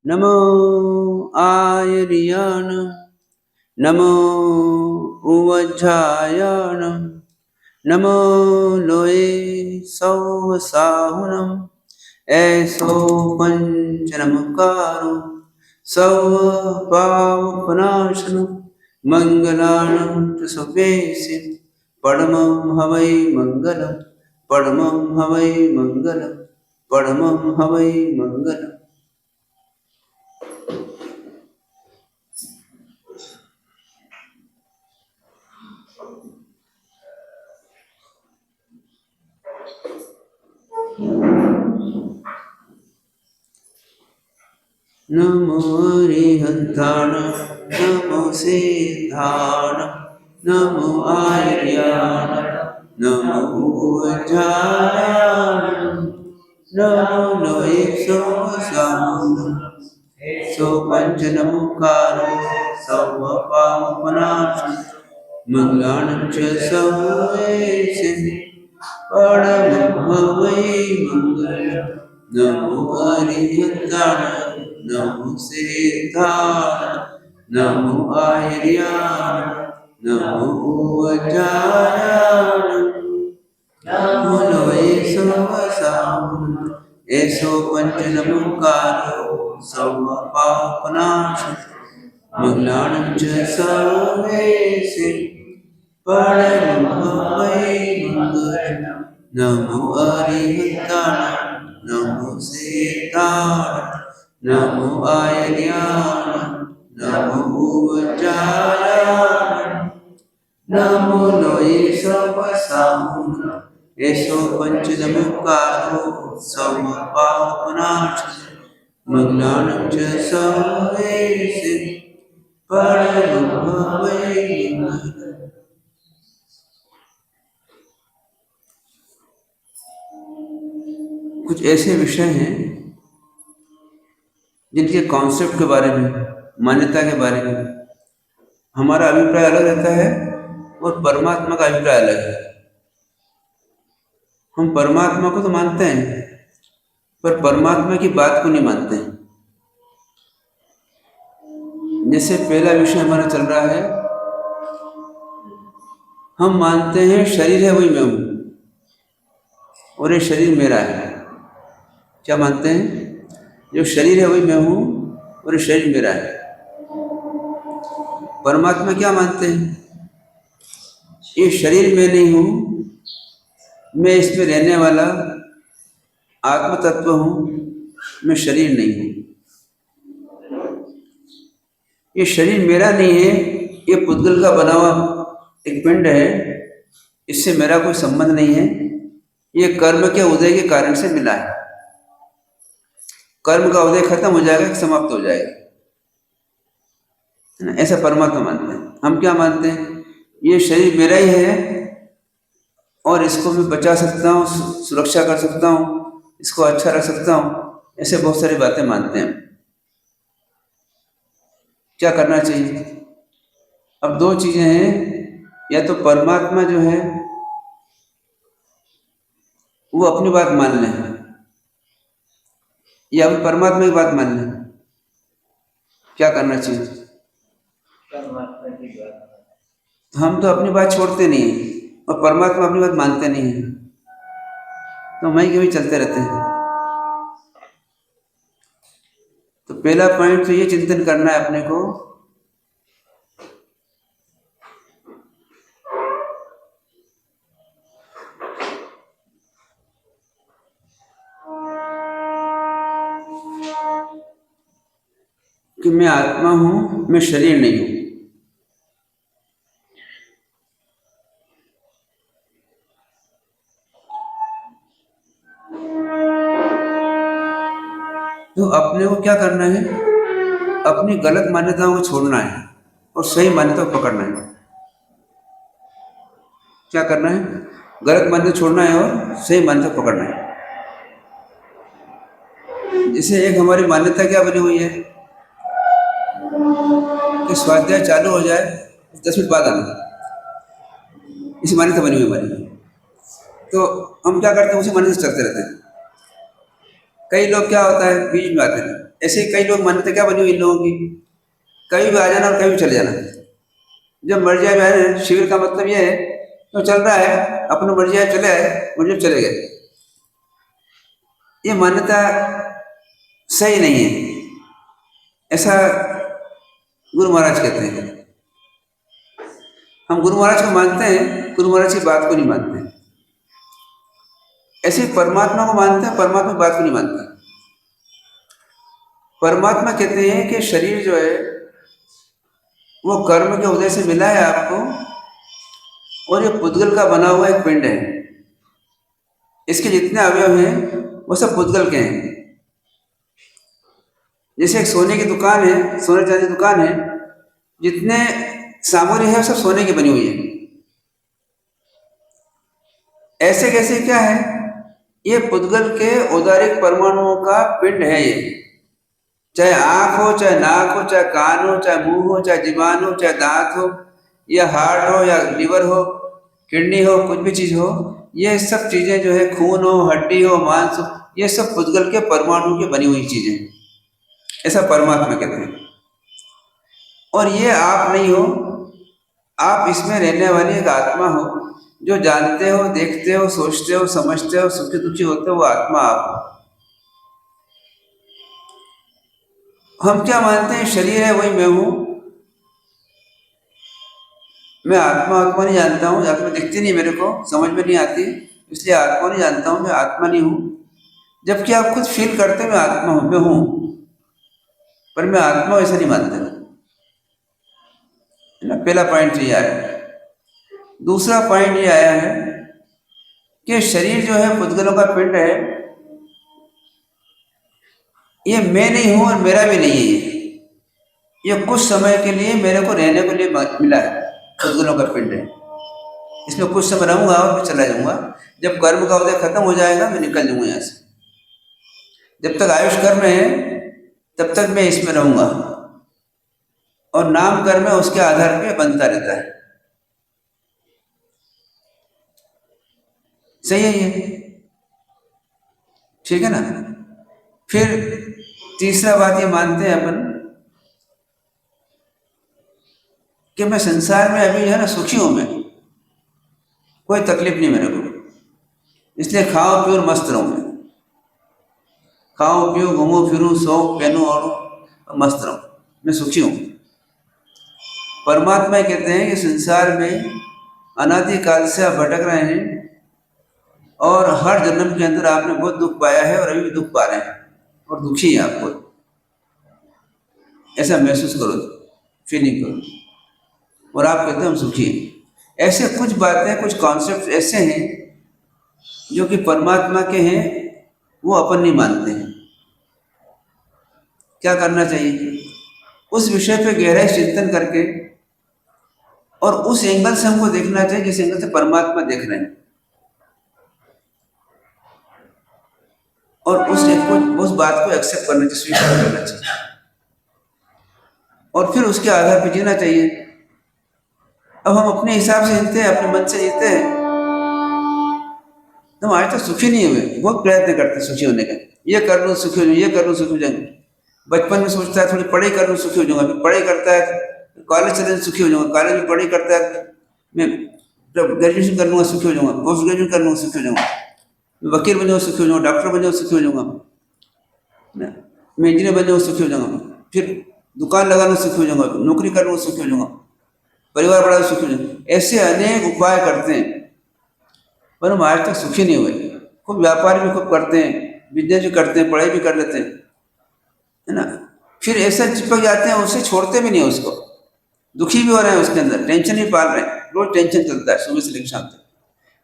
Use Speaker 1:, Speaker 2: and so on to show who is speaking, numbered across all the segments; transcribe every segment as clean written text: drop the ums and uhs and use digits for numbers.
Speaker 1: नमो आयर्याण नमो उवज्झायाण नमो लोये सौसाहुनम ऐसो पंचनमकारो सौव पावपनाशनम मंगलानं च सुपेशि परमं हवै मंगलम परमं हवै मंगलम परमं हवै मंगलम। नमो अरिहन्ताण नमो सिद्धाण नमो आर्याण नमो उज्जायाण नमो लोये सोमसाहुन सो पंचनमुकारो सर्वपापनाशं मंगलानं च सर्वेशं परमं हवै मंगलम्। नमो अरिहन्ताण नमो सिद्धाण नमो आर्याण नमो उज्जायाण नमो लोये सोमसाहुन ऐसो पंचनमुकारो सर्वपापनाशं मंगलानं च सर्वेशं परमं हवै मंगलम्। नमो अरिहन्ताण नमो सिद्धाण नमो आयर्याण नमो उज्जायाण नमो लोये सोमसाहुन ऐसो पंचनमुकारो सर्वपापनाशं मंगलानं च सर्वेशं परमं हवै मंगलम्। कुछ ऐसे विषय हैं जिनके कॉन्सेप्ट के बारे में, मान्यता के बारे में हमारा अभिप्राय अलग रहता है और परमात्मा का अभिप्राय अलग है। हम परमात्मा को तो मानते हैं पर परमात्मा की बात को नहीं मानते हैं। जैसे पहला विषय हमारा चल रहा है, हम मानते हैं शरीर है वही मैं हूं और ये शरीर मेरा है। क्या मानते हैं? जो शरीर है वही मैं हूं और ये शरीर मेरा है। परमात्मा क्या मानते हैं? ये शरीर मैं नहीं हूं, मैं इसमें रहने वाला आत्म तत्व हूं, मैं शरीर नहीं हूं। ये शरीर मेरा नहीं है, ये पुद्गल का बना हुआ एक पिंड है, इससे मेरा कोई संबंध नहीं है। ये कर्म के उदय के कारण से मिला है। कर्म का उदय खत्म हो जाएगा, समाप्त हो जाएगा, है ना? ऐसा परमात्मा मानते हैं। हम क्या मानते हैं? ये शरीर मेरा ही है और इसको मैं बचा सकता हूँ, सुरक्षा कर सकता हूँ, इसको अच्छा रख सकता हूँ। ऐसे बहुत सारी बातें मानते हैं। क्या करना चाहिए? अब दो चीजें हैं, या तो परमात्मा जो है वो अपनी बात मान लें या हम परमात्मा की बात मान लें। क्या करना चाहिए? हम तो अपनी बात छोड़ते नहीं और परमात्मा अपनी बात मानते नहीं है, तो वहीं कभी चलते रहते हैं। तो पहला पॉइंट तो ये चिंतन करना है अपने को कि मैं आत्मा हूं, मैं शरीर नहीं हूं। तो अपने को क्या करना है? अपनी गलत मान्यताओं को छोड़ना है और सही मान्यता को पकड़ना है। क्या करना है? गलत मान्यता छोड़ना है और सही मान्यता पकड़ना है। जैसे एक हमारी मान्यता क्या बनी हुई है कि स्वाध्याय चालू हो जाए 10 मिनट बाद आना, इसी मान्यता बनी हुई हमारी। तो हम क्या करते हैं? उसी मान्यता से चलते रहते हैं। कई लोग क्या होता है, बीच में आते हैं, ऐसे ही कई लोग मान्यता क्या बनी हुई इन लोगों की, कभी भी आ जाना और कभी भी चले जाना, जब मर्जी आए। शिविर का मतलब ये है तो चल रहा है, अपनी मर्जी आए चले आए, मर्जी चले गए। ये मान्यता सही नहीं है, ऐसा गुरु महाराज कहते हैं। हम गुरु महाराज को मानते हैं, गुरु महाराज की बात को नहीं मानते हैं। ऐसे परमात्मा को मानते हैं, परमात्मा की बात को नहीं मानते। परमात्मा कहते हैं कि शरीर जो है वो कर्म के उदय से मिला है आपको, और ये पुद्गल का बना हुआ एक पिंड है। इसके जितने अवयव हैं वो सब पुद्गल के हैं। जैसे एक सोने की दुकान है, सोने चांदी की दुकान है, जितने सामग्री है सब सोने की बनी हुई है। ऐसे कैसे क्या है, ये पुद्गल के औदारिक परमाणुओं का पिंड है ये। चाहे आंख हो, चाहे नाक हो, चाहे कान हो, चाहे मुंह हो, चाहे जीवान हो, चाहे दांत हो, या हार्ट हो, या लिवर हो, किडनी हो, कुछ भी चीज हो, ये सब चीजें जो है, खून हो, हड्डी हो, मांस हो, ये सब पुद्गल के परमाणु की बनी हुई चीजें, ऐसा परमात्मा कहते हैं। और ये आप नहीं हो, आप इसमें रहने वाली एक आत्मा हो, जो जानते हो, देखते हो, सोचते हो, समझते हो, सुखी दुखी होते हो, वो आत्मा आप हो। हम क्या मानते हैं, शरीर है वही मैं हूं, मैं आत्मा आत्मा नहीं जानता हूँ, आत्मा दिखती नहीं मेरे को, समझ में नहीं आती, इसलिए आत्मा नहीं जानता हूँ, मैं आत्मा नहीं हूँ। जबकि आप खुद फील करते मैं आत्मा हूँ, मैं हूँ, पर मैं आत्मा ऐसा नहीं मानता ना। पहला पॉइंट ये आया। दूसरा पॉइंट ये आया है कि शरीर जो है पुद्गलों का पिंड है, ये मैं नहीं हूं और मेरा भी नहीं है। ये कुछ समय के लिए मेरे को रहने के लिए मिला है, पुद्गलों का पिंड है, इसमें कुछ समय रहूंगा और फिर चला जाऊंगा। जब कर्म का उदय खत्म हो जाएगा मैं निकल जाऊंगा यहाँ से। जब तक आयुष कर्म है तब तक मैं इसमें रहूंगा, और नाम कर्म है उसके आधार पे बनता रहता है। सही है ये, ठीक है ना। फिर तीसरा बात ये मानते हैं अपन कि मैं संसार में अभी जो है ना सुखी हूं, मैं कोई तकलीफ नहीं मेरे को, इसलिए खाओ पियो मस्त रहूं मैं, खाओ पियो घूमो फिरूं सो पहनूं और मस्त रहूं, मैं सुखी हूं। परमात्मा कहते हैं कि संसार में अनादिकाल से आप भटक रहे हैं, और हर जन्म के अंदर आपने बहुत दुख पाया है और अभी भी दुख पा रहे हैं, और दुखी है आपको, ऐसा महसूस करो, फीलिंग करो, और आप कहते हैं हम सुखी हैं। ऐसे कुछ बातें, कुछ कॉन्सेप्ट ऐसे हैं जो कि परमात्मा के हैं, वो अपन नहीं मानते हैं। क्या करना चाहिए, उस विषय पे गहराई चिंतन करके, और उस एंगल से हमको देखना चाहिए जिस एंगल से परमात्मा देख रहे हैं, और उस बात को एक्सेप्ट करना चाहिए, स्वीकार करना चाहिए, और फिर उसके आधार पर जीना चाहिए। अब हम अपने हिसाब से जीते हैं, अपने मन से जीते हैं, तो हम आज तक सुखी नहीं हुए। बहुत प्रयत्न करते हैं सुखी होने का, ये कर लूँ सुखी हो जाऊँ, ये कर लूँ सुखी हो जाऊंगे। बचपन में सोचता है थोड़ी पढ़ाई कर लूँ सुखी हो जाऊंगा, फिर पढ़ाई करता है, कॉलेज चले सुखी हो जाऊंगा, कॉलेज में पढ़ाई करता है, मैं ग्रेजुएशन कर लूँगा सुखी हो जाऊंगा, पोस्ट ग्रेजुएशन कर लूँगा सुखी हो जाऊंगा, वकील बन जाऊँ सुखी हो जाऊंगा, डॉक्टर बन जाऊँ सुखी हो जाऊंगा, मैं इंजीनियर बन जाऊँ सुखी हो जाऊंगा, फिर दुकान लगा लूँ सुखी हो जाऊंगा, नौकरी कर लूँ सुखी हो जाऊंगा, परिवार बड़ा सुखी हो जाऊंगा। ऐसे अनेक उपाय करते हैं, पर हम आज तक सुखी नहीं हुए। खूब व्यापार भी खूब करते हैं, बिजनेस भी करते हैं, पढ़ाई भी कर लेते हैं, है ना। फिर ऐसा चिपक जाते हैं, उसे छोड़ते भी नहीं, उसको दुखी भी हो रहे हैं, उसके अंदर टेंशन भी पाल रहे हैं, रोज टेंशन चलता है सुबह से लेकर शाम तक,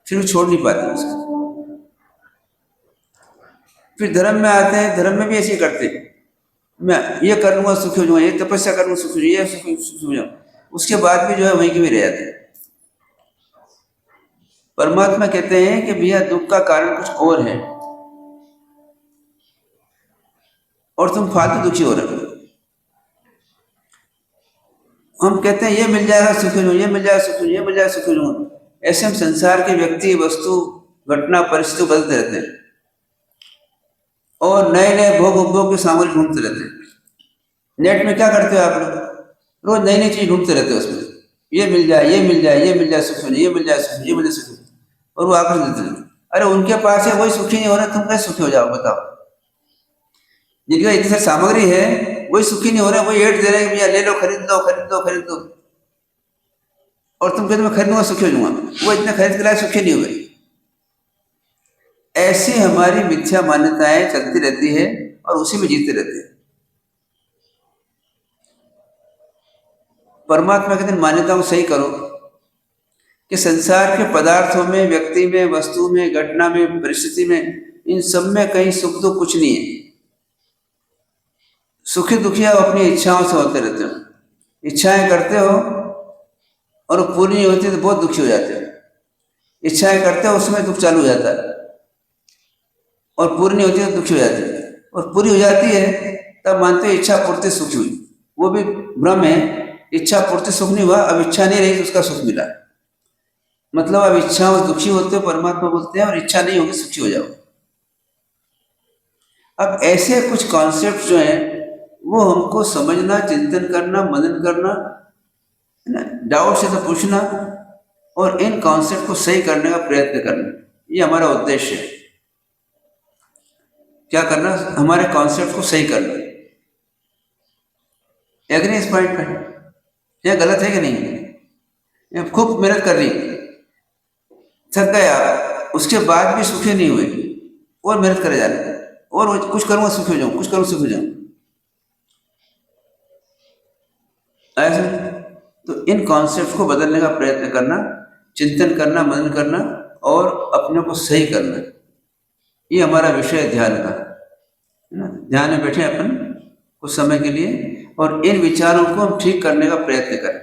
Speaker 1: फिर भी छोड़ नहीं पाते उसको। फिर धर्म में आते हैं, धर्म में भी ऐसे ही करते हैं, मैं ये कर लूँगा सुखी हो जाऊँगा, ये तपस्या कर लूँगा सुखी हो जाऊँ, ये सुखी हो जाऊँ, उसके बाद भी जो है वहीं के भी रह जाते हैं। परमात्मा कहते हैं कि भैया दुख का कारण कुछ और है, और तुम फालतू दुखी हो रहे हो। हम कहते हैं ये मिल जाएगा सुखी हो, ये मिल जाएगा सुखी, ये मिल जाएगा सुखी हो। ऐसे हम संसार के व्यक्ति, वस्तु, घटना, परिस्थिति बदलते रहते हैं। और नए नए भोग उपभोग की सामग्री ढूंढते रहते हैं। नेट में क्या करते हो आप लोग? रोज नई नई चीज ढूंढते रहते हो उसमें, ये मिल जाए, ये मिल जाए, ये मिल जाए सुख में, ये मिल जाए सुख में, ये मिल जाए सुख में, और वो आकर देते हैं। अरे उनके पास है, वही सुखी नहीं हो रहे, तुम कैसे सुखी हो जाओ बताओ? जिनके पास इतनी सारी सामग्री है वही सुखी नहीं हो रहे, वही एड दे रहे हैं भैया ले लो, खरीद लो, खरीद लो, खरीद लो, और तुम कहते मैं खरीदूंगा सुखी हो जाऊंगा, वो इतने खरीद के लाए सुखी नहीं हुए। ऐसी हमारी मिथ्या मान्यताएं चलती रहती है और उसी में जीते रहते हैं। परमात्मा कहते हैं मान्यताओं को सही करो कि संसार के पदार्थों में, व्यक्ति में, वस्तु में, घटना में, परिस्थिति में, इन सब में कहीं सुख दुख कुछ नहीं है। सुखी दुखी आप अपनी इच्छाओं से होते रहते हो, इच्छाएं करते हो और वो पूरी नहीं होती तो बहुत दुखी हो जाते हो, इच्छाएं करते हो उसमें दुख चालू हो जाता है, और पूरी नहीं होती तो दुखी हो जाते हो, और पूरी हो जाती है तब मानते हो इच्छा पूर्ति सुखी हुई। वो भी भ्रम है, इच्छा पूर्ति सुख नहीं हुआ, अब इच्छा नहीं रही तो उसका सुख मिला। मतलब अब इच्छाओं से दुखी होते हो, परमात्मा बोलते हैं, और इच्छा नहीं होगी सुखी हो जाओ। अब ऐसे कुछ कॉन्सेप्ट जो हैं वो हमको समझना, चिंतन करना, मनन करना है ना, डाउट से तो पूछना, और इन कॉन्सेप्ट को सही करने का प्रयत्न करना, ये हमारा उद्देश्य है। क्या करना? हमारे कॉन्सेप्ट को सही करना। एग्री इस पॉइंट पे? यह गलत है कि नहीं? ये खूब मेहनत कर रही, थक गया, उसके बाद भी सुखी नहीं हुए, और मेहनत करे जा रहे, और कुछ करूँगा सुखी हो जाऊँ, कुछ करूँ सुखी हो जाऊँ, ऐसा। तो इन कॉन्सेप्ट को बदलने का प्रयत्न करना, चिंतन करना, मनन करना, और अपने को सही करना, ये हमारा विषय है ध्यान का, है ना। ध्यान में बैठे अपन कुछ समय के लिए, और इन विचारों को हम ठीक करने का प्रयत्न करें।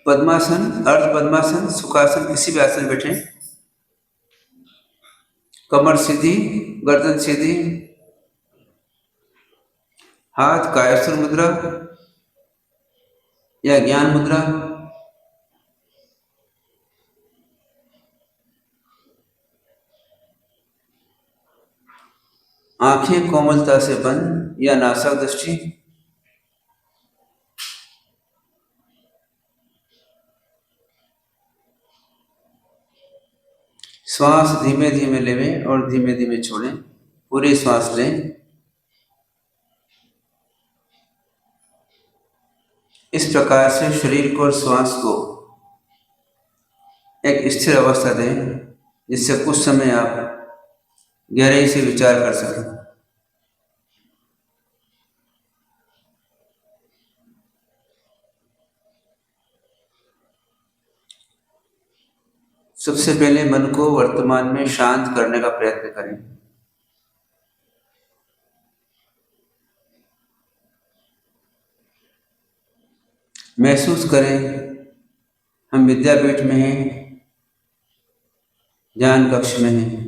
Speaker 1: पद्मासन, अर्ध पद्मासन, सुखासन, किसी भी आसन में बैठे, कमर सीधी, गर्दन सीधी, हाथ कायस्थ मुद्रा या ज्ञान मुद्रा, आंखें कोमलता से बंद या नासक दृष्टि, श्वास धीमे धीमे लेवें और धीमे धीमे छोड़ें, पूरी श्वास लें। इस प्रकार से शरीर को और श्वास को एक स्थिर अवस्था दें, जिससे कुछ समय आप गहराई से विचार कर सकें। सबसे पहले मन को वर्तमान में शांत करने का प्रयत्न करें। महसूस करें हम विद्यापीठ में हैं, ज्ञान कक्ष में हैं,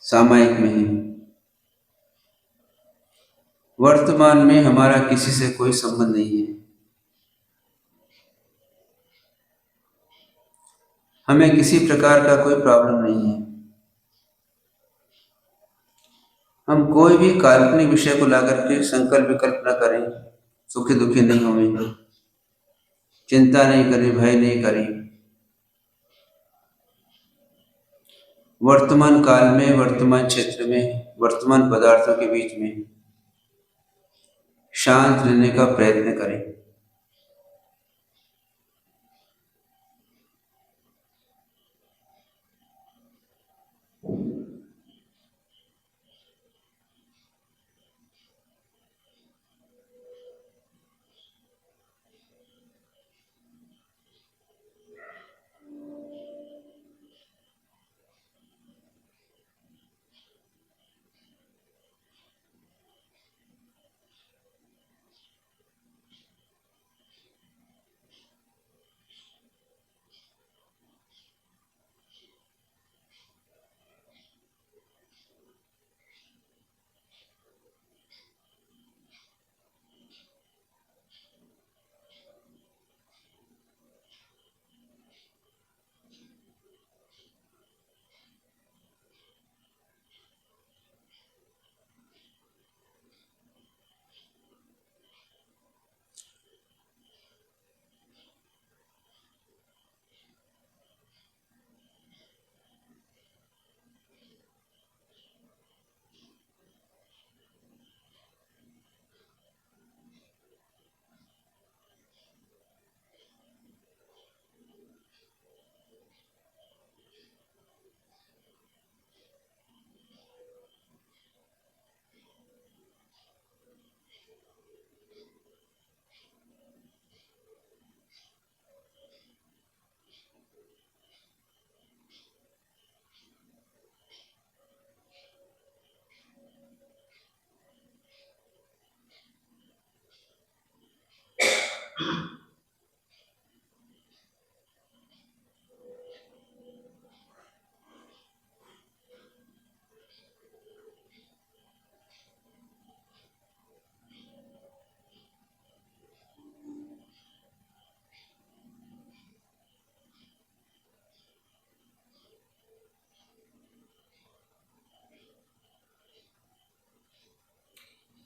Speaker 1: सामायिक में हैं। वर्तमान में हमारा किसी से कोई संबंध नहीं है, हमें किसी प्रकार का कोई प्रॉब्लम नहीं है। हम कोई भी काल्पनिक विषय को लाकर के संकल्प विकल्प न करें, सुखी दुखी नहीं होंगे, चिंता नहीं करें, भय नहीं करें। वर्तमान काल में, वर्तमान क्षेत्र में, वर्तमान पदार्थों के बीच में शांत रहने का प्रयत्न करें।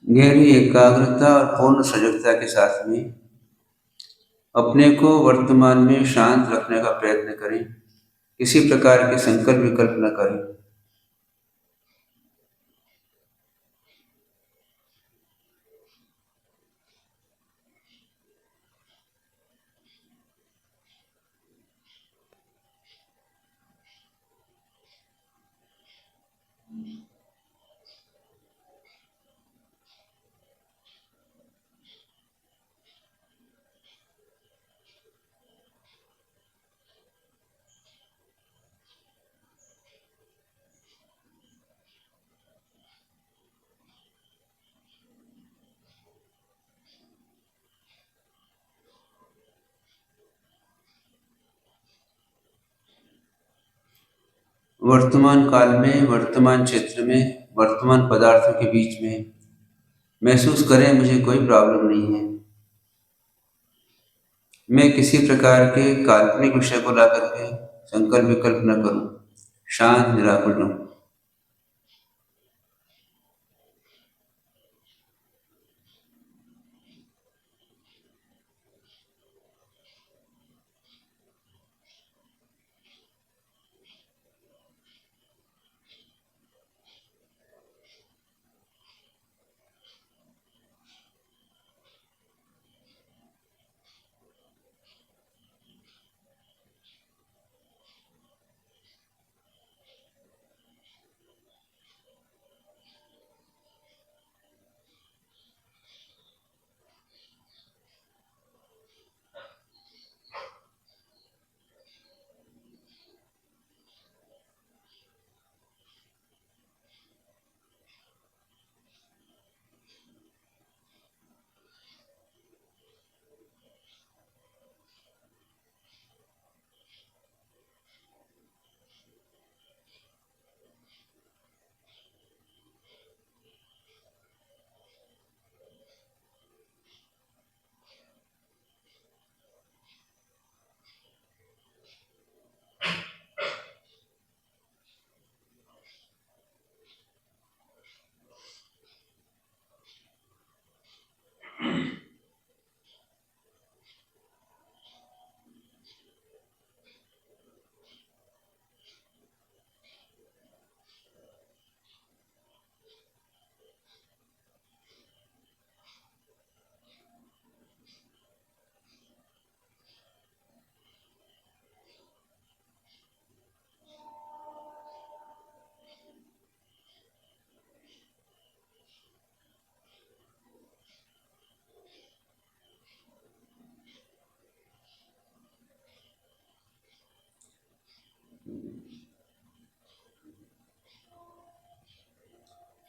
Speaker 1: गहरी एकाग्रता और पूर्ण सजगता के साथ में अपने को वर्तमान में शांत रखने का प्रयत्न करें। किसी प्रकार के संकल्प विकल्प न करें। वर्तमान काल में, वर्तमान क्षेत्र में, वर्तमान पदार्थों के बीच में महसूस करें मुझे कोई प्रॉब्लम नहीं है। मैं किसी प्रकार के काल्पनिक विषय को ला करके संकल्प विकल्प न करूं। शांत निराकुल रहूं।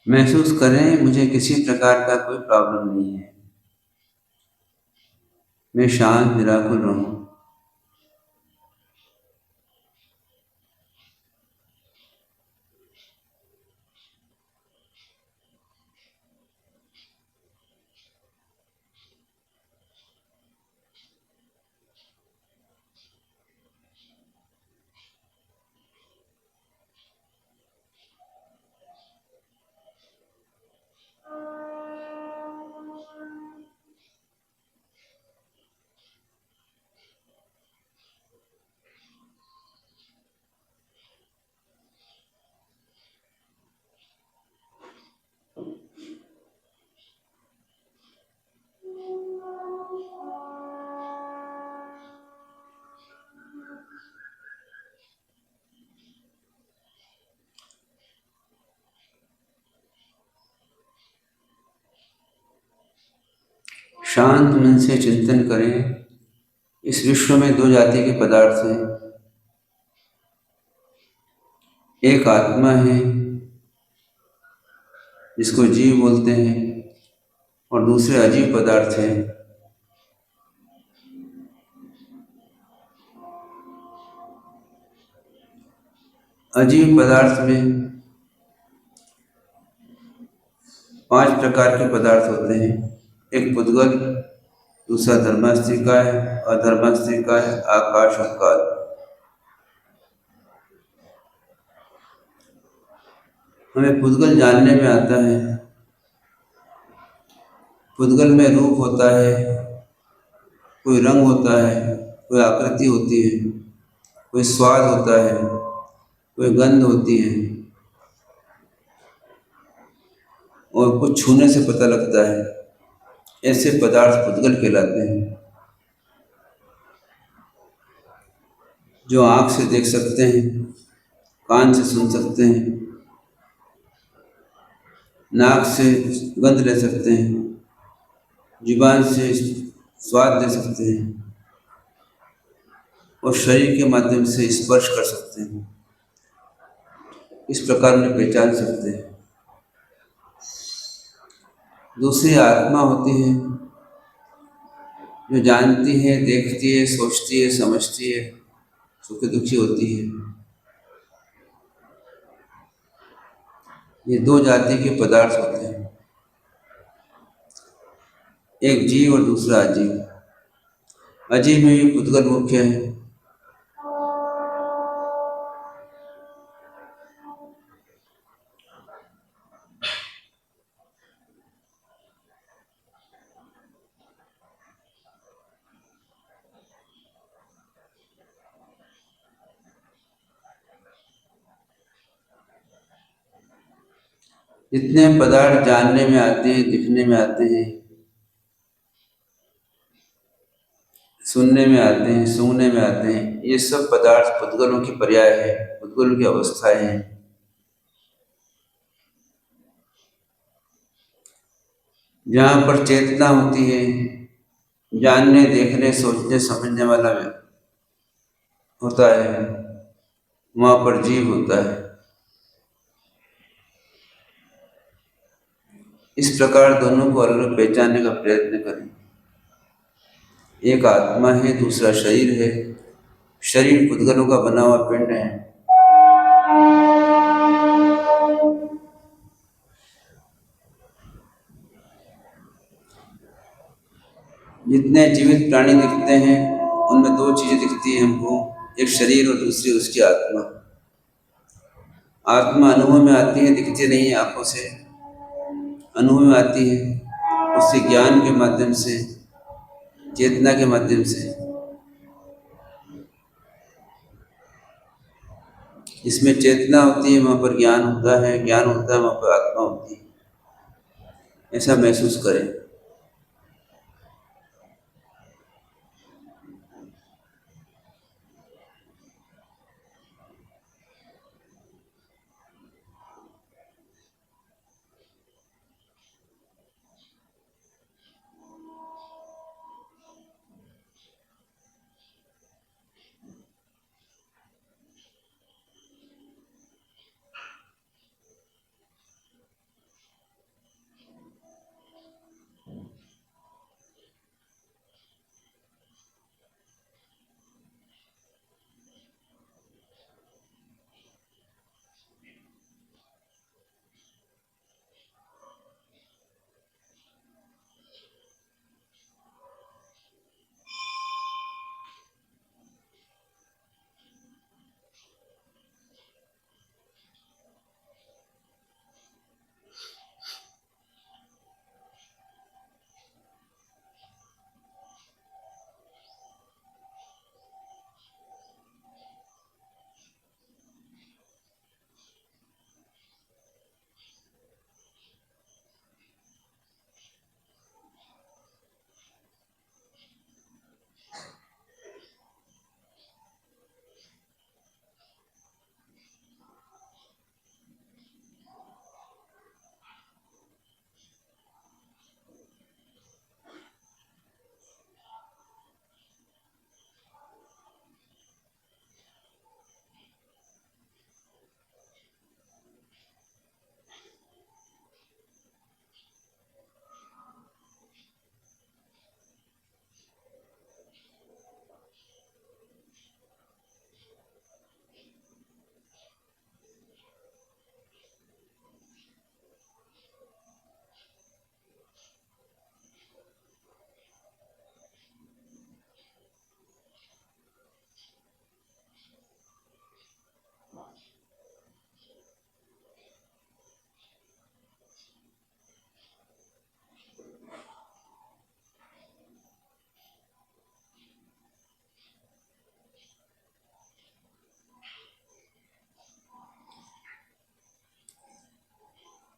Speaker 1: महसूस करें मुझे किसी प्रकार का कोई प्रॉब्लम नहीं है। मैं शांत निराकुल रहूं। शांत मन से चिंतन करें। इस विश्व में दो जाति के पदार्थ हैं। एक आत्मा है जिसको जीव बोलते हैं और दूसरे अजीव पदार्थ हैं। अजीव पदार्थ में 5 प्रकार के पदार्थ होते हैं। एक पुद्गल, दूसरा धर्मास्तिकाय, अधर्मास्तिकाय, आकाश और काल। हमें पुद्गल जानने में आता है पुद्गल में रूप होता है, कोई रंग होता है, कोई आकृति होती है, कोई स्वाद होता है, कोई गंध होती है और कुछ छूने से पता लगता है। ऐसे पदार्थ पुद्गल कहलाते हैं। जो आँख से देख सकते हैं, कान से सुन सकते हैं, नाक से गंध ले सकते हैं, जुबान से स्वाद ले सकते हैं और शरीर के माध्यम से स्पर्श कर सकते हैं। इस प्रकार उन्हें पहचान सकते हैं। दूसरी आत्मा होती है जो जानती है, देखती है, सोचती है, समझती है, सुखी दुखी होती है। ये दो जाति के पदार्थ होते हैं, एक जीव और दूसरा अजीव। अजीव में भी पुद्गल मुख्य है। जितने पदार्थ जानने में आते हैं, दिखने में आते हैं, सुनने में आते हैं, सूंघने में आते हैं, ये सब पदार्थ पुद्गलों की पर्याय है, पुद्गलों की अवस्थाएं हैं। जहाँ पर चेतना होती है, जानने, देखने, सोचने, समझने वाला होता है, वहाँ पर जीव होता है। इस प्रकार दोनों को अलग अलग पहचानने का प्रयत्न करें। एक आत्मा है, दूसरा शरीर है। शरीर पुद्गलों का बना हुआ पिंड है। जितने जीवित प्राणी दिखते हैं उनमें दो चीजें दिखती हैं हमको, एक शरीर और दूसरी उसकी आत्मा। आत्मा अनुभव में आती है, दिखती नहीं है आंखों से, अनुभव में आती है उससे ज्ञान के माध्यम से, चेतना के माध्यम से। जिसमें चेतना होती है वहाँ पर ज्ञान होता है, ज्ञान होता है वहाँ पर आत्मा होती है। ऐसा महसूस करें।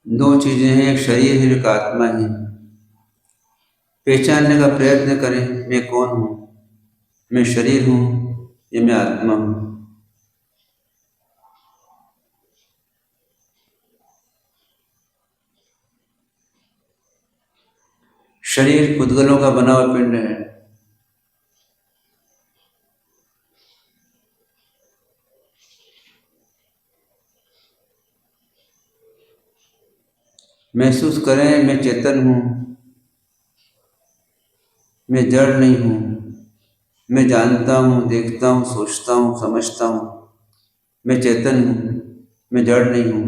Speaker 1: दो चीजें हैं, एक शरीर है, एक आत्मा है। पहचानने का प्रयत्न करें, मैं कौन हूँ, मैं शरीर हूँ या मैं आत्मा हूँ। शरीर पुद्गलों का बना हुआ पिंड है। महसूस करें, मैं चेतन हूँ, मैं जड़ नहीं हूँ, मैं जानता हूँ, देखता हूँ, सोचता हूँ, समझता हूँ। मैं चेतन हूँ, मैं जड़ नहीं हूँ।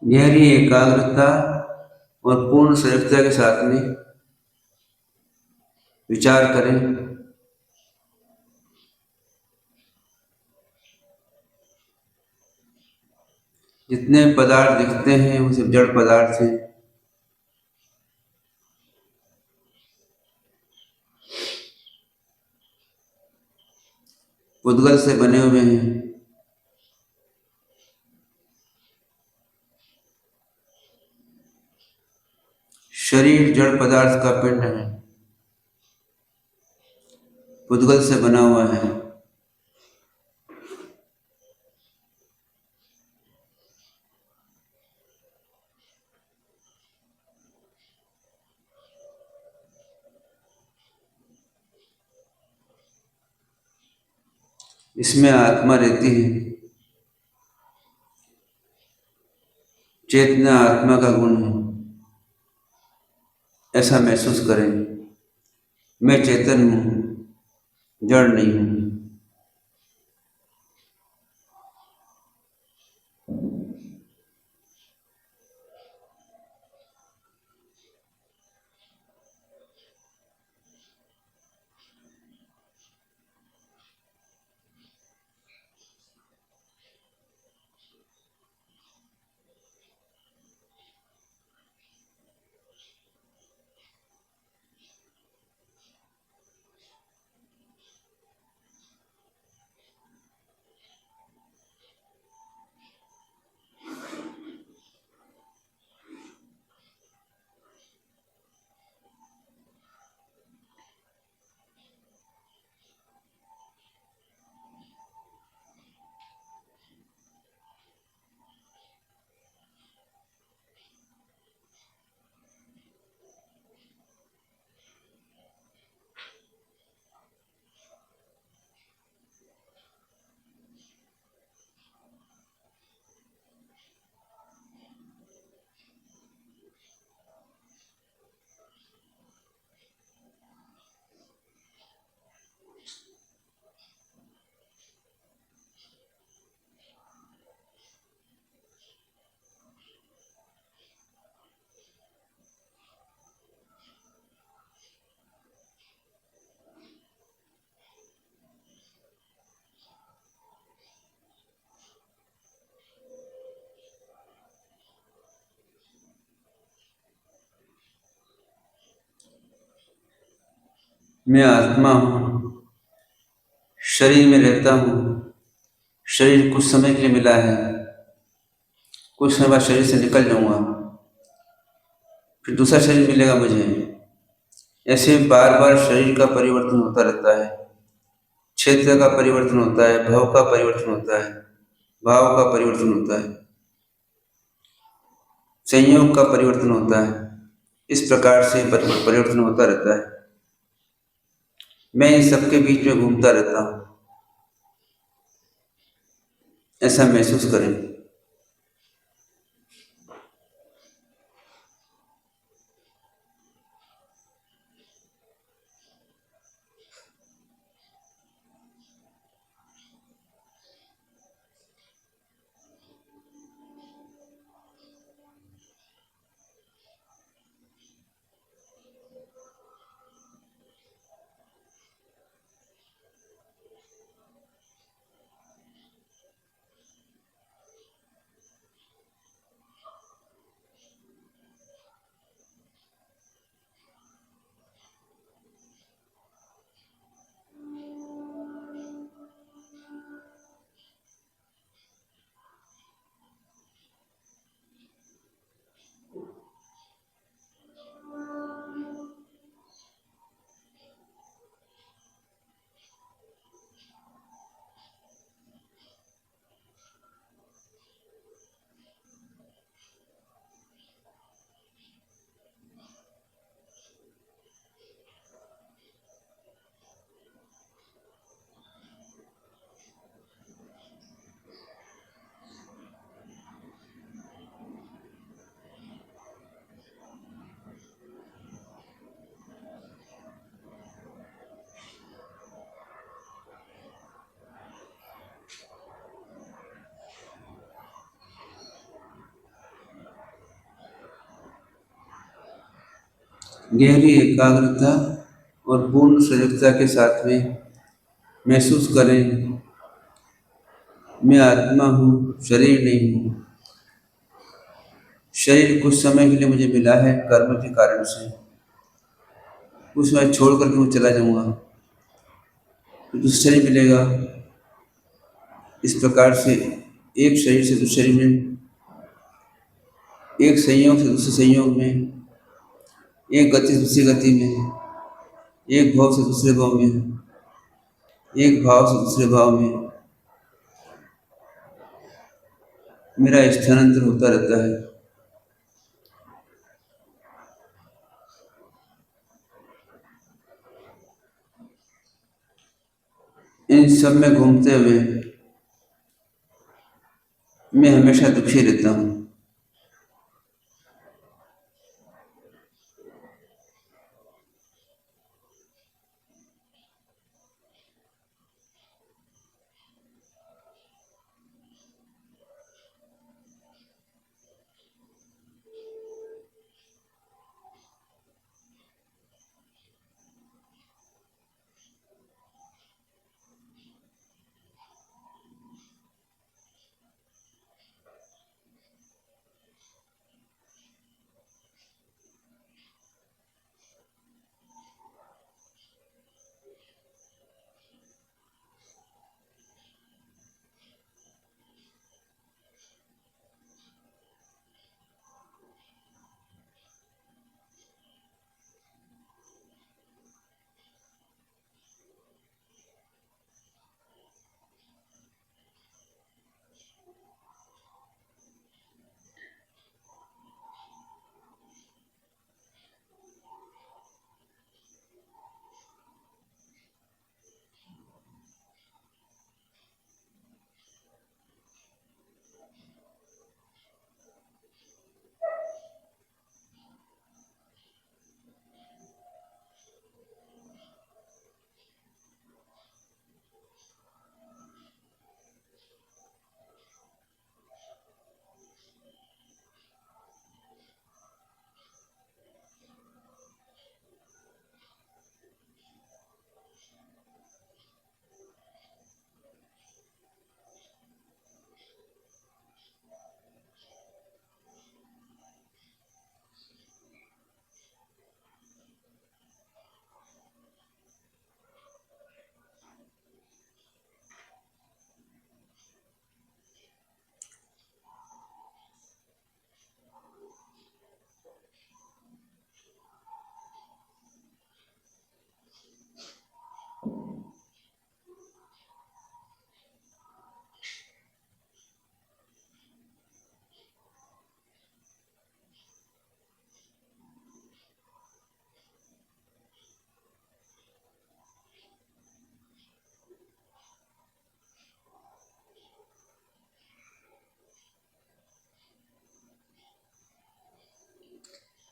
Speaker 1: गहरी एकाग्रता और पूर्ण सजगता के साथ में विचार करें। जितने पदार्थ दिखते हैं वो सब जड़ पदार्थ हैं। पुद्गल से बने हुए हैं। शरीर जड़ पदार्थ का पिंड है, पुद्गल से बना हुआ है। इसमें आत्मा रहती है। चेतना आत्मा का गुण है, ऐसा महसूस करें। मैं चेतन हूँ, जड़ नहीं हूँ। मैं आत्मा हूँ, शरीर में रहता हूँ, शरीर कुछ समय के लिए मिला है, कुछ समय बाद शरीर से निकल जाऊंगा, फिर दूसरा शरीर मिलेगा मुझे। ऐसे बार बार शरीर का परिवर्तन होता रहता है, क्षेत्र का परिवर्तन होता है, भाव का परिवर्तन होता है, भाव का परिवर्तन होता है, संयोग का परिवर्तन होता है। इस प्रकार से परिवर्तन होता रहता है। मैं इन सबके बीच में घूमता रहता हूँ, ऐसा महसूस करें। गहरी एकाग्रता और पूर्ण सजगता के साथ में महसूस करें, मैं आत्मा हूँ, शरीर नहीं हूँ। शरीर कुछ समय के लिए मुझे मिला है कर्म के कारण से, कुछ समय छोड़ करके मैं चला जाऊंगा, फिर दूसरा शरीर मिलेगा। इस प्रकार से एक शरीर से दूसरे शरीर में, एक संयोग से दूसरे संयोग में, एक गति से दूसरी गति में, एक भाव से दूसरे भाव में, एक भाव से दूसरे भाव में मेरा स्थानांतर होता रहता है। इन सब में घूमते हुए मैं हमेशा दुखी रहता हूँ।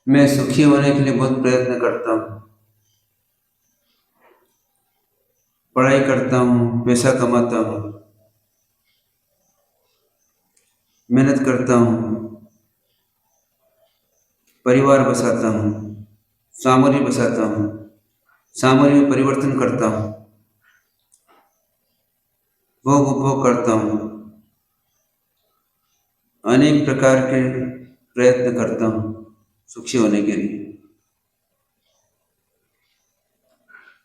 Speaker 1: मैं सुखी होने के लिए बहुत प्रयत्न करता हूँ, पढ़ाई करता हूँ, पैसा कमाता हूँ, मेहनत करता हूँ, परिवार बसाता हूँ, सामग्री बसाता हूँ, सामग्री में परिवर्तन करता हूँ, भोग उपभोग करता हूँ, अनेक प्रकार के प्रयत्न करता हूँ सुखी होने के लिए,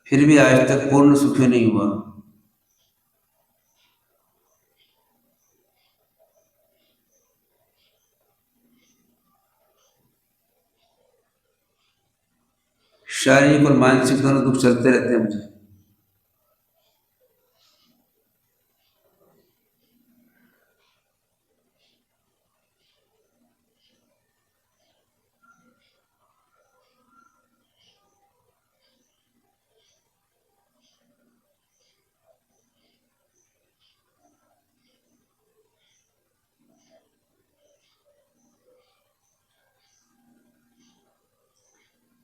Speaker 1: फिर भी आज तक पूर्ण सुखी नहीं हुआ। शारीरिक और मानसिक दोनों दुख चलते रहते हैं मुझे।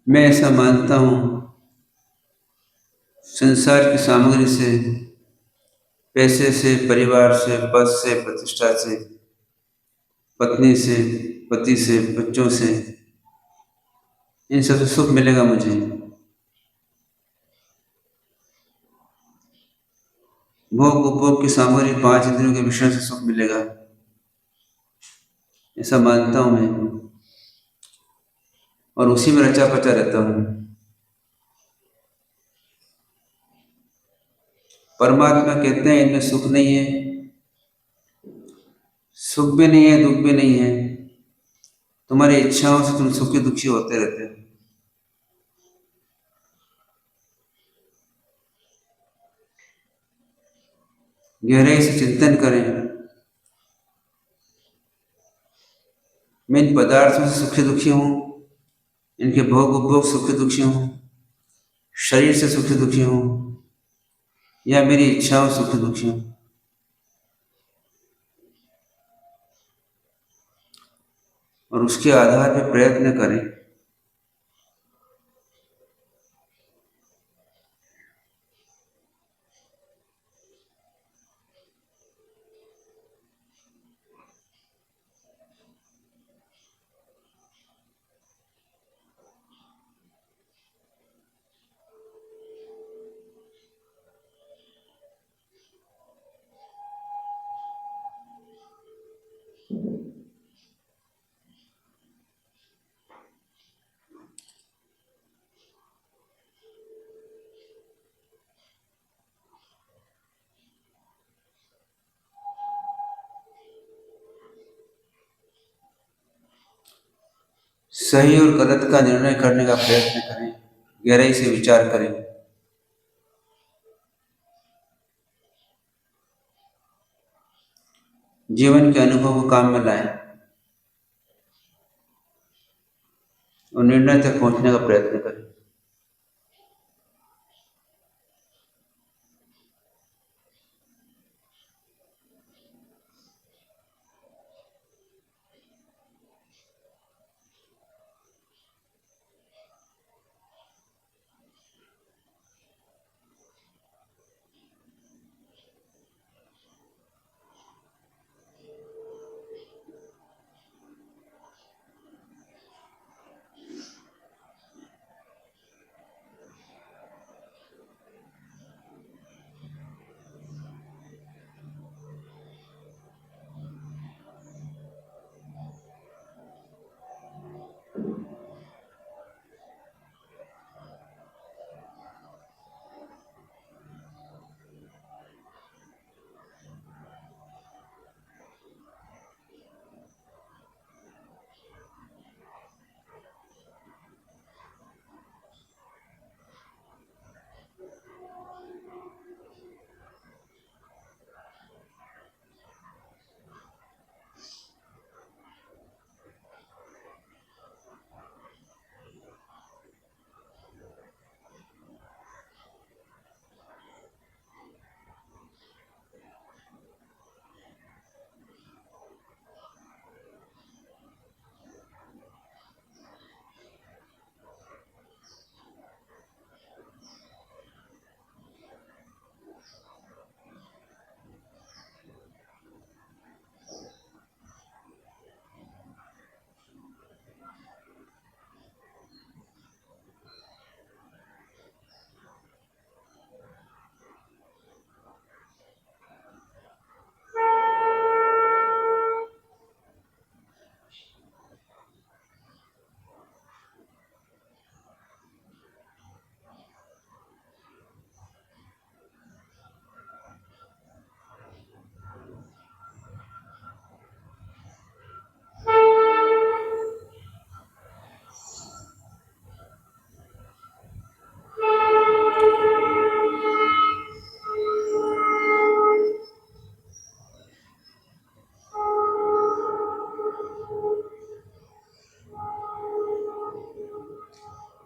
Speaker 1: मैं ऐसा मानता हूँ, संसार की सामग्री से, पैसे से, परिवार से, पद से, प्रतिष्ठा से, पत्नी से, पति से, बच्चों से, इन सबसे सुख मिलेगा मुझे। भोग उपभोग की सामग्री, पांच इंद्रियों के विषयों से सुख मिलेगा, ऐसा मानता हूँ मैं, और उसी में रचा पचा रहता हूँ। परमात्मा कहते हैं इनमें सुख नहीं है, सुख भी नहीं है, दुख भी नहीं है, तुम्हारी इच्छाओं से तुम सुखी दुखी होते रहते हो। गहराई से चिंतन करें, मैं इन पदार्थों से सुखी दुखी हूँ, इनके भोग उपभोग सुखी दुखी हूँ, शरीर से सुखी दुखी हूँ, या मेरी इच्छाओं से सुखी दुखी हूँ, और उसके आधार पर प्रयत्न करें। सही और गलत का निर्णय करने का प्रयत्न करें, गहराई से विचार करें। जीवन के अनुभव को काम में लाएं और निर्णय तक पहुंचने का प्रयत्न करें।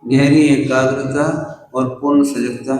Speaker 1: गहरी एकाग्रता और पूर्ण सजगता।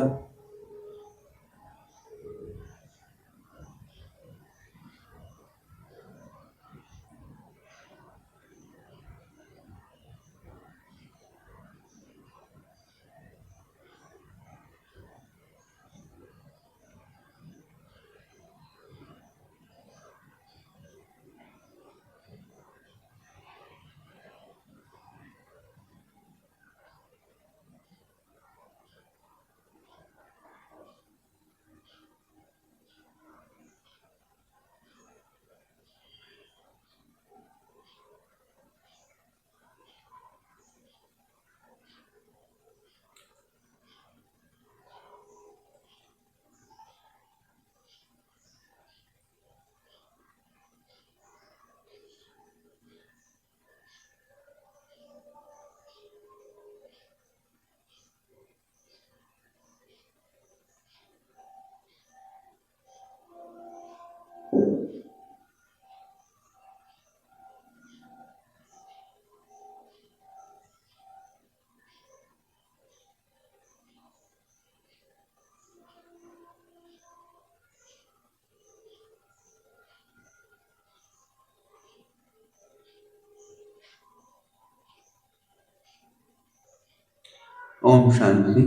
Speaker 1: ओम शांति।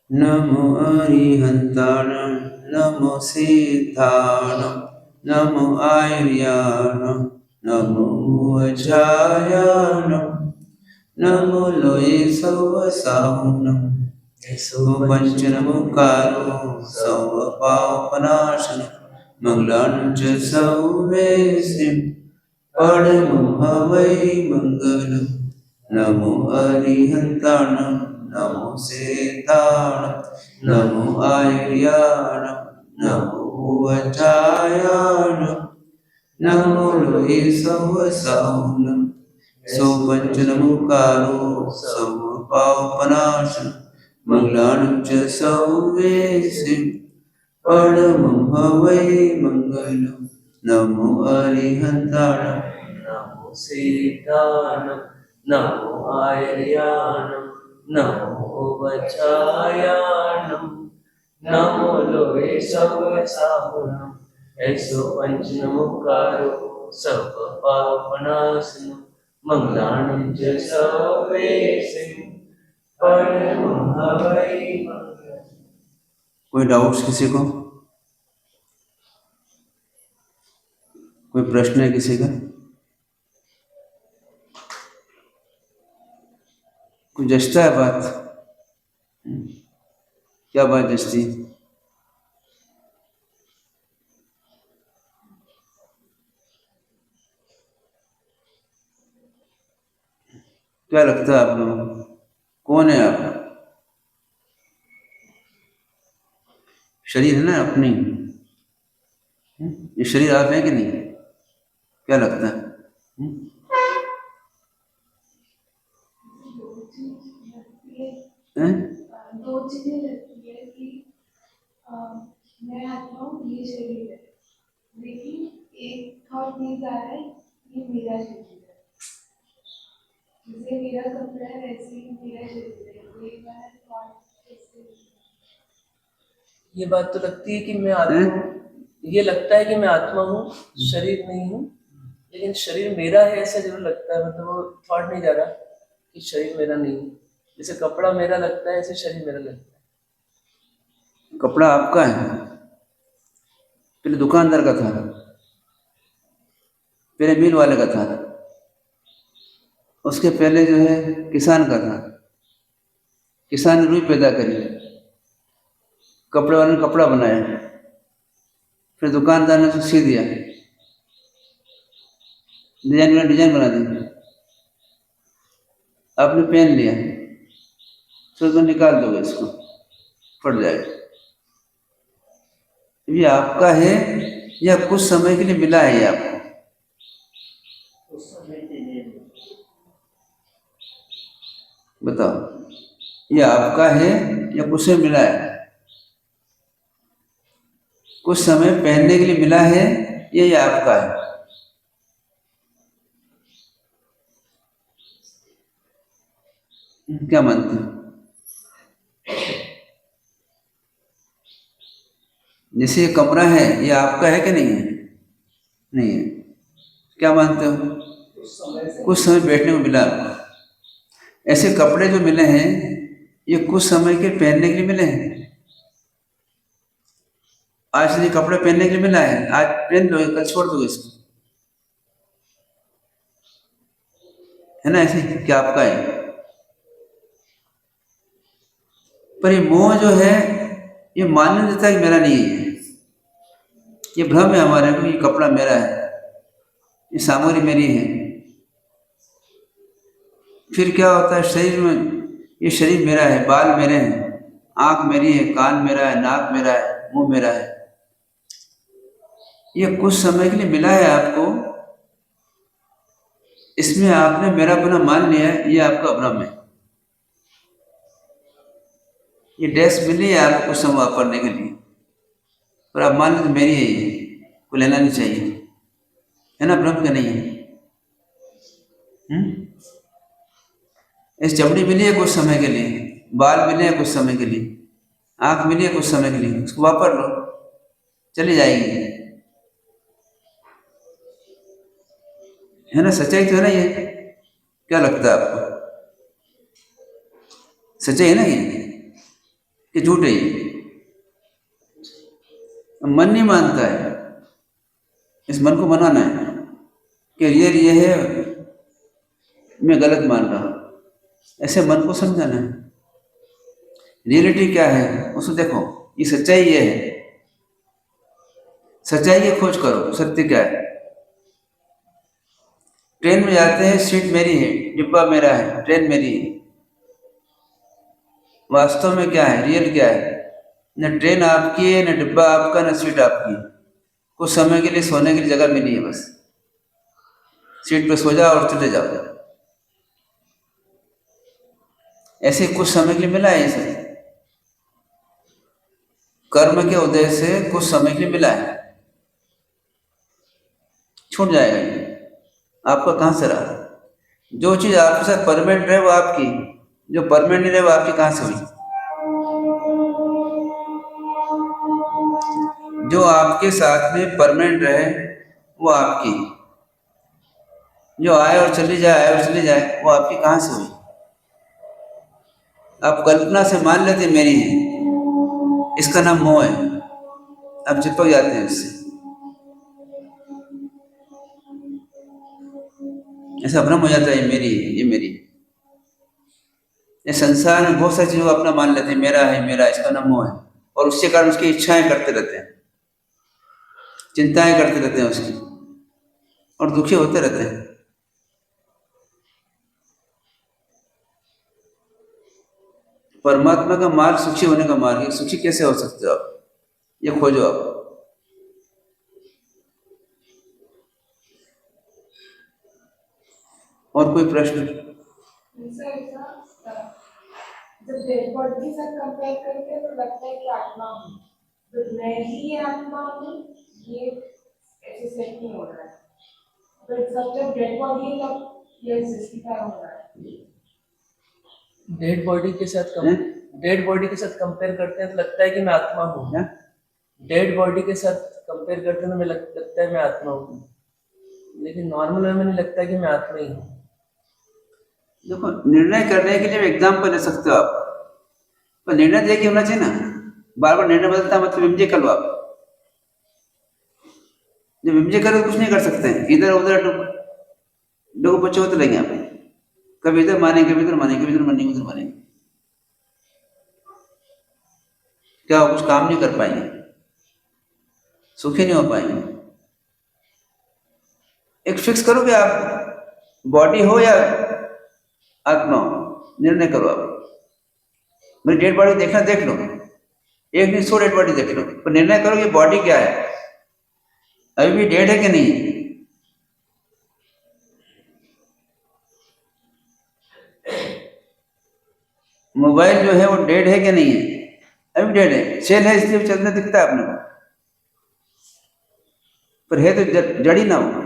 Speaker 1: नमो अरिहंताणं, नमो सिद्धाणं, नमो आर्याणं, नमो वज्रायाणं, नमो लोये सवसाहुनं, पंचनमुकारो सर्वपापनाशनं, मंगलानं च सर्वेसिं परमं हवै मंगलम्। नमो अरिहंताणं, नमो सिद्धाणं, नमो आर्याणं, नमो वज्रायाणं, नमो लोये सवसाहुनं, पंचनमुकारो सर्वपापनाशनं, मंगलानं च सर्वेसिं परमं हवै मंगलम्। नमो अरिहंताणं,
Speaker 2: नमो सिद्धाणं, नमो आर्याणं, नमो वज्रायाणं, नमो लोये सवसाहुनं, ऐसो पंचनमुकारो सर्वपापनाशनं, मंगलानं च सर्वेसिं परमं हवै मंगलम्।
Speaker 1: कोई डाउट्स किसी को? कोई प्रश्न है किसी का? कुछ जचता है बात? क्या बात जचती? क्या लगता है आप लोगों को? कौन है आप? शरीर है ना अपनी? ये शरीर आप है कि नहीं? क्या लगता है?
Speaker 3: दो चीजें लगती है कि मैं आत्मा हूँ, ये शरीर है, लेकिन एक थॉट नहीं जा रहा है ये मेरा शरीर है, जैसे मेरा कपड़ा है वैसे ही मेरा शरीर है।
Speaker 2: ये बात तो लगती है कि मैं आत्मा हूँ, ये लगता है कि मैं आत्मा हूँ, शरीर नहीं हूँ, लेकिन शरीर मेरा है ऐसा जरूर लगता है। मतलब वो थॉट नहीं जा रहा कि शरीर मेरा नहीं है। जैसे कपड़ा मेरा लगता है ऐसे शरीर मेरा लगता है।
Speaker 1: कपड़ा आपका है, पहले दुकानदार का था, पहले मिल वाले का था, उसके पहले जो है किसान का था। किसान ने रुई पैदा करी, कपड़े वाले ने कपड़ा बनाया, फिर दुकानदार ने उसको सी दिया, डिजाइन बना दी, आपने पहन लिया, फिर तो निकाल दोगे इसको, फट जाएगा। ये आपका है या कुछ समय के लिए मिला है ये आपको? बताओ, ये आपका है या कुछ से मिला है? कुछ समय पहनने के लिए मिला है या ये आपका है? क्या मानते हो? जैसे ये कमरा है, ये आपका है कि नहीं है? नहीं है। क्या मानते हो? कुछ समय बैठने को मिला आपको। ऐसे कपड़े जो मिले हैं, ये कुछ समय के पहनने के लिए मिले हैं। आज से ये कपड़े पहनने के लिए मिला है, आज पहन लो, कल छोड़ दो इसको, है ना? ऐसे क्या आपका है? पर ये मोह जो है, ये मानने देता है कि मेरा नहीं है। ये भ्रम है हमारे को, ये कपड़ा मेरा है, ये सामग्री मेरी है। फिर क्या होता है शरीर में? ये शरीर मेरा है, बाल मेरे हैं, आंख मेरी है, कान मेरा है, नाक मेरा है, मुंह मेरा है। ये कुछ समय के लिए मिला है आपको, इसमें आपने मेरा अपना मान लिया है, ये आपका भ्रम है। ये डेस्क मिली है आपको कुछ समय वापरने के लिए, पर आप मान लेते मेरी है, ये को लेना नहीं चाहिए, है ना? भ्रम क्या नहीं है? इस चमड़ी मिली है कुछ समय के लिए, बाल मिले हैं कुछ समय के लिए, आंख मिली है कुछ समय के लिए, उसको वापर लो, चली जाएगी, है ना? सच्चाई तो है ना ये? क्या लगता है आपको? सच्चाई है ना ये कि झूठ है ये? मन नहीं मानता है, इस मन को मनाना है कि ये है, मैं गलत मान रहा हूं। ऐसे मन को समझाना है। रियलिटी क्या है उसको देखो, ये सच्चाई ये है, सच्चाई की खोज करो, सत्य क्या है। ट्रेन में जाते हैं, सीट मेरी है, डिब्बा मेरा है, ट्रेन मेरी है। वास्तव में क्या है, रियल क्या है? न ट्रेन आपकी है, न डिब्बा आपका, न सीट आपकी है। कुछ समय के लिए सोने के लिए जगह मिली है, बस सीट पे सो जाओ और चले जाओ। ऐसे कुछ समय के लिए मिला है, ऐसे कर्म के उदय से कुछ समय के लिए मिला है, छूट जाएगा ये, आपका कहां से रहा? जो चीज आपके साथ परमानेंट रहे वो आपकी, जो परमानेंट नहीं रहे वो आपकी कहां से हुई? जो आपके साथ में परमानेंट रहे वो आपकी, जो आए और चली जाए, आए और चली जाए, वो आपकी कहां से हुई? आप कल्पना से मान लेते मेरी है, इसका नाम मोह है, आप चिपक जाते हैं इससे। ऐसा भ्रम हो जाता है, ये मेरी है, ये मेरी है। ये संसार में बहुत सारी चीजों को अपना मान लेते हैं, मेरा है, मेरा, इसका नाम मोह है। और उसके कारण उसकी इच्छाएं करते रहते हैं, चिंताएं करते रहते हैं उसकी, और दुखी होते रहते हैं। परमात्मा का मार्ग सुखी होने का मार्ग है। सुखी कैसे हो सकते हो आप? ये खोजो आप। और कोई प्रश्न?
Speaker 3: जब डेड बॉडी के साथ कंपेयर करते हैं तो लगता है कि आत्मा हूँ, तो मैं ही आत्मा हूँ, ये ऐसे सेट नहीं हो रहा है। तो जब डेड बॉडी है तब ये जस्टिफाई हो रहा है।
Speaker 2: डेड बॉडी के साथ कंपेयर करते हैं तो लगता है कि मैं आत्मा हूँ। डेड बॉडी के साथ कंपेयर करते हैं तो मैं लगता है मैं आत्मा हूँ, लेकिन नॉर्मल में नहीं लगता कि मैं आत्मा ही हूँ।
Speaker 1: देखो, निर्णय करने के लिए एग्जाम्पल ले सकते हो आप, पर निर्णय तो एक ही होना चाहिए ना। बार बार निर्णय बदलता मतलब विमजे कर लो आप। जब विमजे करो तो कुछ नहीं कर सकते हैं, इधर उधर लोग बच्चे होते रहेंगे आप, कभी इधर मानेंगे, कभी इधर मानेंगे, कभी इधर मानेंगे, उधर मानेंगे, क्या कुछ काम नहीं कर पाएंगे, सुखी नहीं हो पाएंगे। एक फिक्स करो कि आप बॉडी हो या आत्मा हो, निर्णय करो आप। मेरी डेड बॉडी देखना देख लो, एक दिन 100 डेड बॉडी देख लो, पर निर्णय करो कि बॉडी क्या है, अभी भी डेड है कि नहीं। मोबाइल जो है वो डेड है कि नहीं है, अभी डेड है, सेल है इसलिए चलने दिखता है अपने को, पर है तो जड़ी ना हो।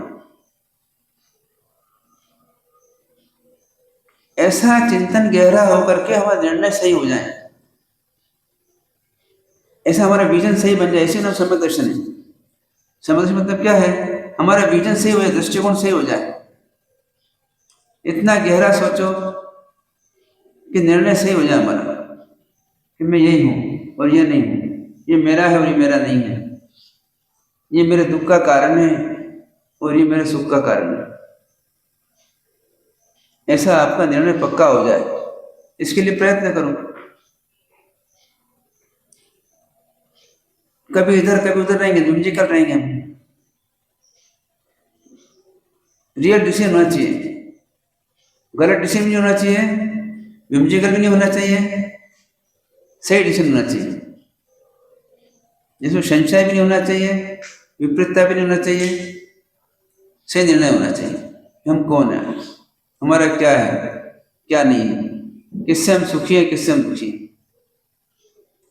Speaker 1: ऐसा चिंतन गहरा होकर के हमारा निर्णय सही हो जाए, ऐसा हमारा विजन सही बन जाए, ऐसे नाम सम्यक दर्शन है। सम्यक दर्शन मतलब क्या है? हमारा विजन सही हो जाए, दृष्टिकोण सही हो जाए, इतना गहरा सोचो कि निर्णय सही हो जाए हमारा कि मैं यही हूँ और ये नहीं हूँ, ये मेरा है और ये मेरा नहीं है, ये मेरे दुख का कारण है और ये मेरे सुख का कारण है। ऐसा आपका निर्णय पक्का हो जाए, इसके लिए प्रयत्न करो। कभी इधर कभी उधर रहेंगे, म्यूजिकल रहेंगे हम। रियल डिसीजन होना चाहिए, गलत डिसीजन नहीं होना चाहिए, म्यूजिकल भी नहीं होना चाहिए, सही डिसीजन होना चाहिए, जिसमें संशय भी नहीं होना चाहिए, विपरीतता भी नहीं होना चाहिए, सही निर्णय होना चाहिए। हम कौन है, हमारा क्या है, क्या नहीं है, किससे हम सुखी है, किससे हम दुखी हैं,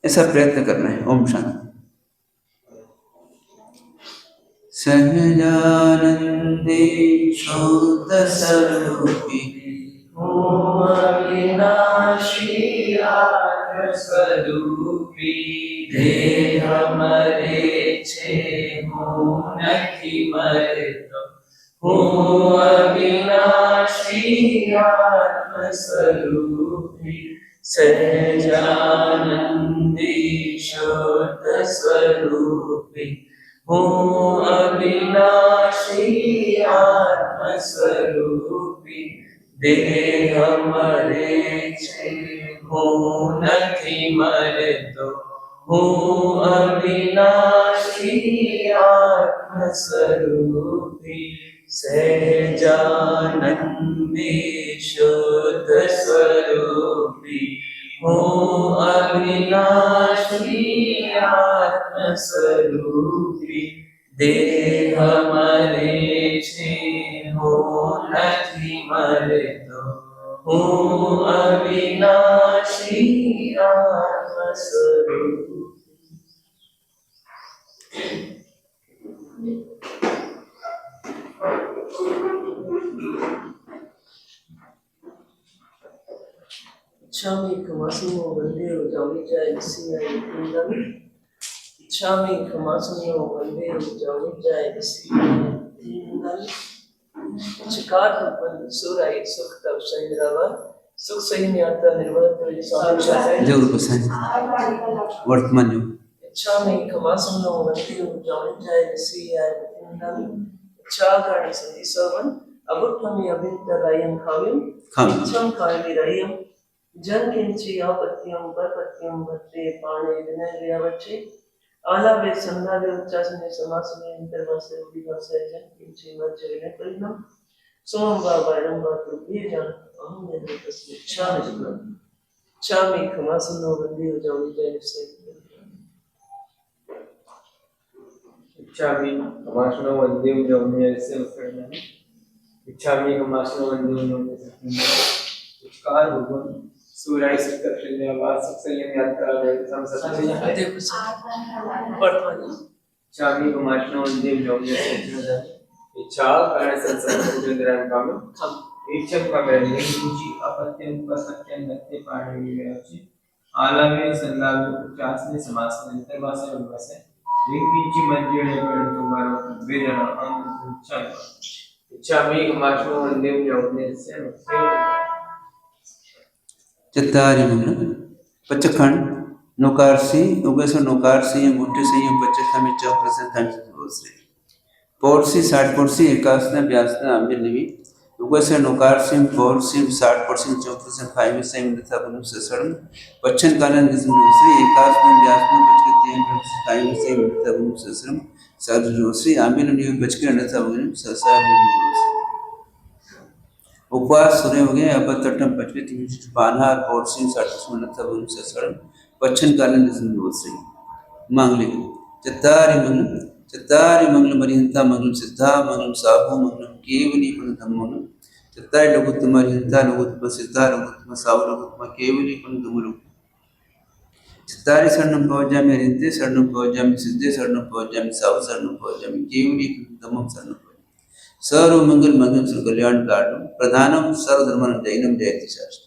Speaker 1: ऐसा प्रयत्न करना है। ओम शांति। सहजानंदे शुद्ध स्वरूपी
Speaker 2: अविनाशी आत्मस्वरूपी देह मरे छे હું નથી મરતો હું અવિનાશી આત્મસ્વરૂપી સહજાનંદી શુદ્ધ સ્વરૂપી હું અવિનાશી આત્મસ્વરૂપી દેહ મરે છે હું નથી મરતો હું અવિનાશી આત્મસ્વરૂપી સહજાનંદી શુદ્ધ સ્વરૂપી હું અવિનાશી આત્મસ્વરૂપી દેહ મરે છે હું નથી મરતો હું અવિનાશી આત્મસ્વરૂપી। Chami Kamasino Vandeo Jawija Isia Kingdom. Chami Kamasino Vandeo Jawija Isia Kingdom. Chikar Rupan Surai Sukta Shaindrava. Suk Sahinyata Nirvata Samachaya.
Speaker 1: जरूर पसंद वर्तमान युग।
Speaker 2: Chami Kamasino Vandeo Jawija Isia Kingdom. Chakar Sandi Savan. Abutami Abinta Rayam Kavim. Cham Kali Rayam. जन किंची आपत्तियों बरपत्तियों भत्ते पाने विनय रियावच्चे आला वे संधा वे उच्चासने समासने इंतरवासे उदिवासे जन किंची मज्ज विनय परिणाम सोम बाबायरम बातु बीजान अहम यदि तस्मे चामी जुगल चामी खमासनो बंदी हो जाओगी जैन से
Speaker 4: चामी खमासनो बंदी हो जाओगी जैन से उफरना चामी खमासनो बंदी हो जाओगी कार भगवान सूर्य सुकर शनिवार सबसे ये यात्रा है समझते हैं
Speaker 2: देखो सर वर्तमान
Speaker 4: चामी खमासनो बंदी हो जाओगी इच्छा कारण संसार चंद्रन काम इच्छा का मेरे कुची अपत्यम का सत्यम नत्ते पाने में अच्छी आलावे संलावे उच्चासने समासने अंतर्वासे उन्वासे लिंकिंची मंजिले पर तुम्हारा वेदना अंग इच्छा में खमासनो बंदी हो जाओगी से
Speaker 1: चत्तारि मंगल पचखंड नौकारसी उगेश्वर नौकारसी मुट्ठी संयम पचखा में 4% खंड से पौरसी 60% एकासना व्यासना आम्बिर निवि उगेश्वर नौकारसी पौरसी 60% 4% फाइव संयम तथा बनु ससरम पच्छन कालन दूसरी एकासना व्यासना पचके 3% फाइव संयम तथा बनु ससरम साधुश्री आम्बिर निवि पचके तथा बनु ससा उपवास सूर्य हो गए अब तटम पचवित बानहार और सिंह 60% तथा बनु ससरम पच्छन कालन दूसरी मांगलिक चत्तारि मंगल मरिहंता मंगलम सिद्धा मंगलम साहु मंगलम केवली पुनधम्मनु चत्तारि लघुत्तम मरिहंता लघुत्तम सिद्धा लघुत्तम साहु लघुत्तम केवली पुनधम्मनु चत्तारि शरणं पवज्जामि हरिहन्ते शरणं पवज्जामि सिद्धे शरणं पवज्जामि साहु शरणं पवज्जामि केवली पुनधम्मं शरणं सर्वमंगल मंगलम श्री कल्याण कारणम प्रधानम सर्वधर्मानं जैनम जयति शास्त्रम।